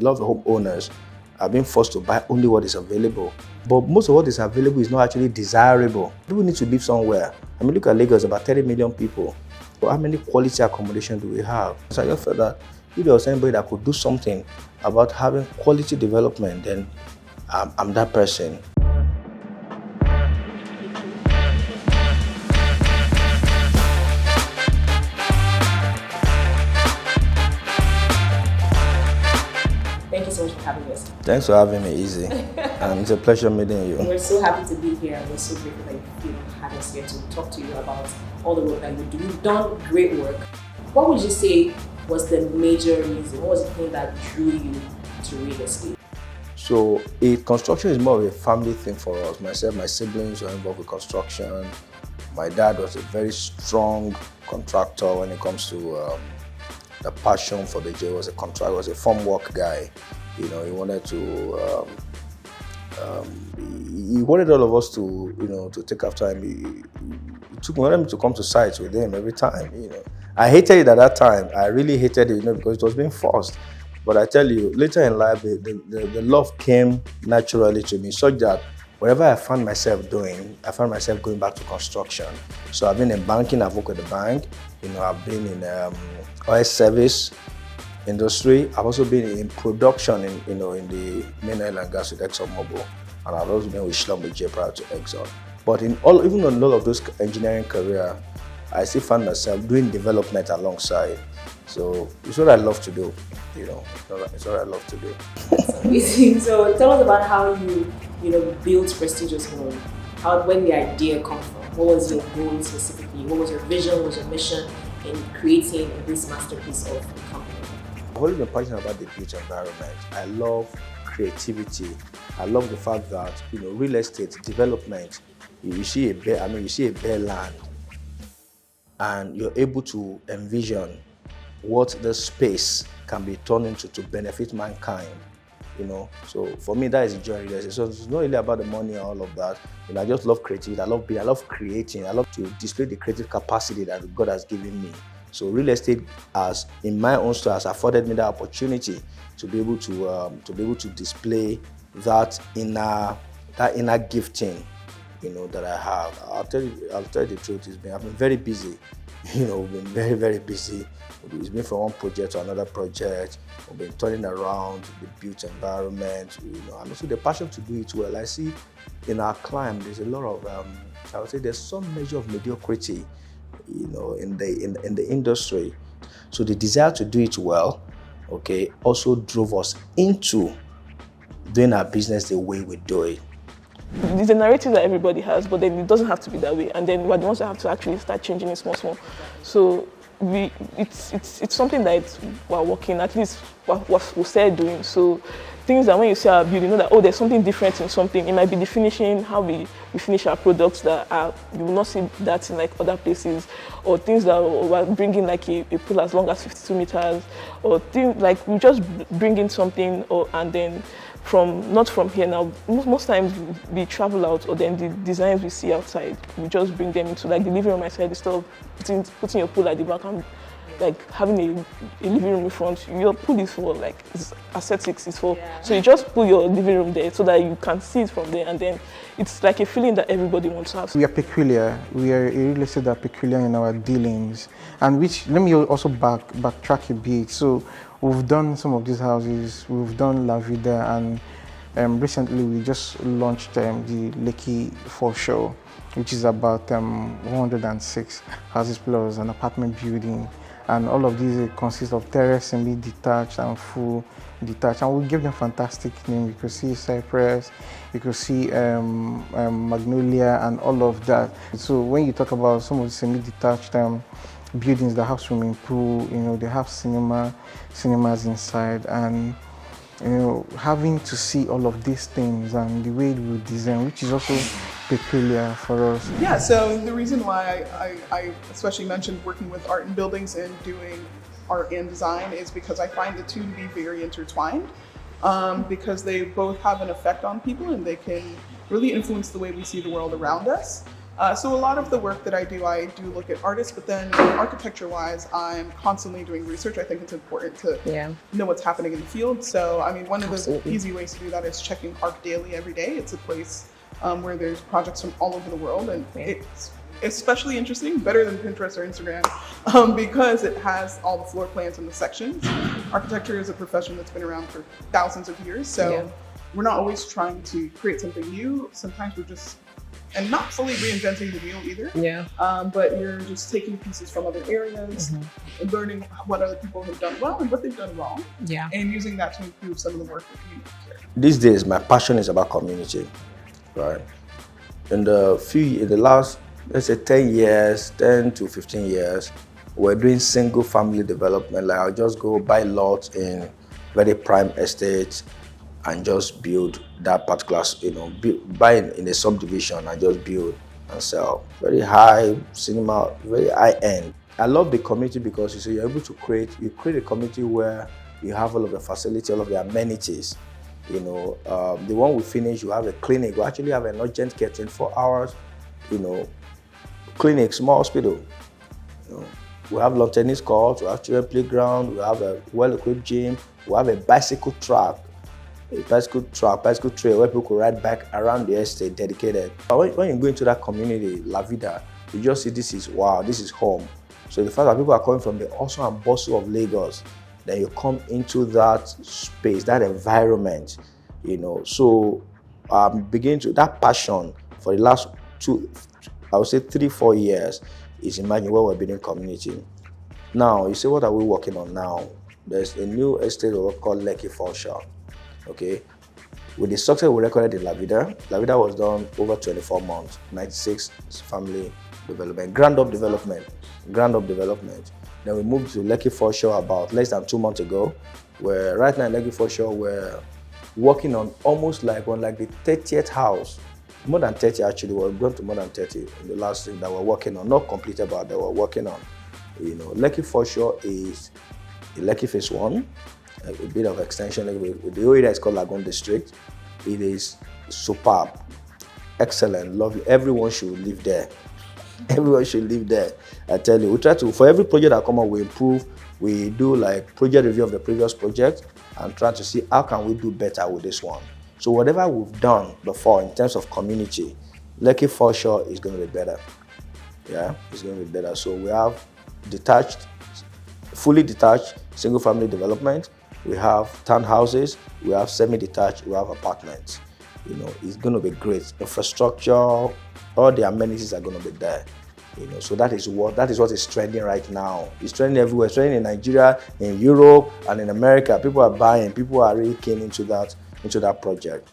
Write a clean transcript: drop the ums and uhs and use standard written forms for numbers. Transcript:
A lot of the homeowners are being forced to buy only what is available. But most of what is available is not actually desirable. People need to live somewhere. I mean, look at Lagos, about 30 million people. But how many quality accommodation do we have? So I just felt that if there was anybody that could do something about having quality development, then I'm that person. Thank you so much for having us. Thanks for having me, Easy. And it's a pleasure meeting you. We're so happy to be here, and we're so grateful that you had us here to talk to you about all the work that you do. You've done great work. What would you say was the major reason? What was the thing that drew you to real estate? So, construction is more of a family thing for us. Myself, my siblings were involved with construction. My dad was a very strong contractor when it comes to the passion for the job. Was a contractor, was a farm work guy. You know, he wanted to. He wanted all of us to, to take after him. He wanted me to come to sites with him every time. I hated it at that time. I really hated it, because it was being forced. But I tell you, later in life, the love came naturally to me, such that whatever I found myself doing, I found myself going back to construction. So I've been in banking. I've worked with the bank. I've been in oil service industry. I've also been in production in the main oil and gas with ExxonMobil, and I've also been with Schlumberger prior to Exxon. But even in all of those engineering career, I still found myself doing development alongside. So it's what I love to do. It's what I love to do. That's amazing. So tell us about how you built prestigious home. When the idea come from? What was your goal specifically? What was your vision? What was your mission in creating this masterpiece of the company? I've always been passionate about the built environment. I love creativity. I love the fact that real estate development. You see a bare land, and you're able to envision what the space can be turned into to benefit mankind. So for me, that is the joy of real estate. So it's not really about the money and all of that. I just love creativity. I love creating. I love to display the creative capacity that God has given me. So real estate, in my own story, has afforded me the opportunity to be able to display that inner gifting, that I have. I'll tell you the truth. I've been very busy. We've been very, very busy. It's been from one project to another project. We've been turning around the built environment, and also the passion to do it well. I see in our climb, there's a lot of, I would say there's some measure of mediocrity, in the industry. So the desire to do it well, also drove us into doing our business the way we do it. It's a narrative that everybody has, but then it doesn't have to be that way. And then we're the ones that have to actually start changing it small. So it's something that we're working, at least what we started doing. So things that when you see our build, there's something different in something. It might be the finishing, how we finish our products that you will not see that in like other places, or things that we're bringing like a pool as long as 52 meters, or things like we just bring in something, and then not from here now. Most times we travel out, or then the designs we see outside, we just bring them into like the living room outside instead of putting your pool at the back and like having a living room in front. Your pool is for like aesthetics, so you just put your living room there so that you can see it from there, and then it's like a feeling that everybody wants to have. We are peculiar. We are a real estate that are peculiar in our dealings, and which let me also backtrack a bit. So we've done some of these houses. We've done LaVida, and recently we just launched the Leki Foreshore, which is about 106 houses plus an apartment building. And all of these consist of terrace, semi-detached, and full detached. And we give them fantastic names. You could see Cypress, you could see Magnolia, and all of that. So when you talk about some of the semi-detached buildings that have swimming pool, they have cinemas inside, and having to see all of these things and the way we design, which is also peculiar for us. Yeah, so the reason why I especially mentioned working with art and buildings and doing art and design is because I find the two to be very intertwined, because they both have an effect on people and they can really influence the way we see the world around us. So a lot of the work that I do look at artists, but then architecture-wise, I'm constantly doing research. I think it's important to know what's happening in the field. So, I mean, one of the easy ways to do that is checking Arc Daily every day. It's a place where there's projects from all over the world, and it's especially interesting, better than Pinterest or Instagram, because it has all the floor plans and the sections. Architecture is a profession that's been around for thousands of years, so we're not always trying to create something new. Sometimes we're just, and not fully reinventing the wheel either. But you're just taking pieces from other areas and learning what other people have done well and what they've done wrong. And using that to improve some of the work that you do. These days, my passion is about community, right? In the last, let's say 10 to 15 years, we're doing single family development. Like I'll just go buy lots in very prime estates and just build that particular, buy in a subdivision and just build and sell. Very high cinema, very high end. I love the community because you see, you're able to create a community where you have all of the facility, all of the amenities. The one we finish, you have a clinic. We actually have an urgent care 24 hours, clinic, small hospital. We have lawn tennis courts, we have children playground, we have a well-equipped gym, we have a bicycle track, bicycle trail where people could ride back around the estate dedicated. But when you go into that community, LaVida, you just see this is home. So the fact that people are coming from the hustle and bustle of Lagos, then you come into that space, that environment, So I'm beginning to, that passion for the last 3-4 years is imagine where we're building community. Now, you say, what are we working on now? There's a new estate called Leki Foreshore. Okay, with the success we recorded in LaVida was done over 24 months, 96 family development, ground up development. Then we moved to Leki Foreshore about less than 2 months ago, where right now in Leki Foreshore we're working on almost like the 30th house, more than 30 actually. We're going to more than 30 in the last thing that we're working on, not completed but that we're working on. Leki Foreshore is the Lekki Phase 1. A bit of extension. The area is called Lagoon District. It is superb, excellent, lovely. Everyone should live there. Everyone should live there. I tell you, we try to, for every project that come up, we improve. We do like project review of the previous project and try to see how can we do better with this one. So whatever we've done before in terms of community, Leki Foreshore is going to be better. It's going to be better. So we have detached, fully detached, single family development. We have townhouses, we have semi-detached, we have apartments. It's going to be great. Infrastructure, all the amenities are going to be there. So that is what is trending right now. It's trending everywhere. It's trending in Nigeria, in Europe, and in America. People are buying. People are really keen into that project.